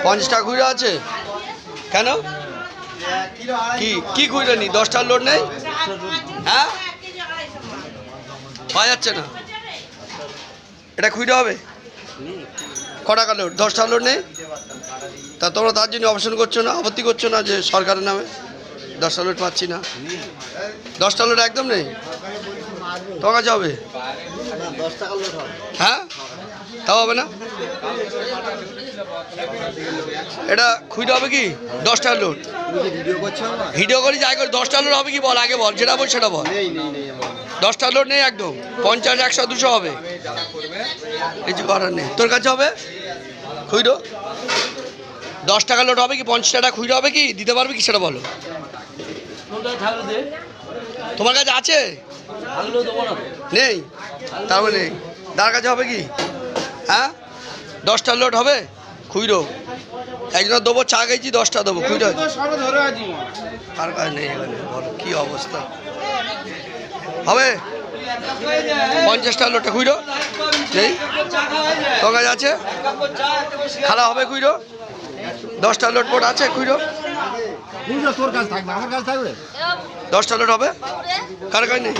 50 টাকা খুচরা আছে কেন? কি খুচরা নি? 10টার লোড নেই? হ্যাঁ, পাওয়া যাচ্ছে না। এটা খুচরা হবে? ক টাকা লোড? 10টার লোড নেই? তা তোমরা তার জন্য অবসান করছো না, আপত্তি করছো না যে সরকারের নামে 10টা লোড পাচ্ছি না? 10টা লোড একদম নেই? তোমার কাছে হবে? হ্যাঁ, তাও হবে না? এটা খুঁজতে হবে কি? 10টার লোড ভিডিও করি যাই করি, 10টার লোড হবে কি বল, আগে বল, যেটা বল সেটা বল। 10টার লোড নেই একদম? 50, 100, 200 হবে, কিছু করার নেই। তোর কাছে হবে খুঁজো? 10 টাকা লোড হবে কি? 50 টাকা খুঁজে হবে কি? দিতে পারবে কি সেটা বলো। তোমার কাছে আছে? নেই? তারপরে নেই, তার কাছে হবে কি? হ্যাঁ, 10টার লোড হবে খুঁজো? একজনের দেবো, চা খেয়েছি, 10টা দেবো, খুঁজো। কার কাছে নেই এখানে বলো, কী অবস্থা হবে? 50টা লোডটা খুঁজো নেই? তোর কাছে আছে? খালা হবে খুঁজো? 10টা লোড বোট আছে খুঁজো? তোর কাছে থাকবে, আমার কাছে থাকবে। 10টা লোড হবে? কার কাছে নেই?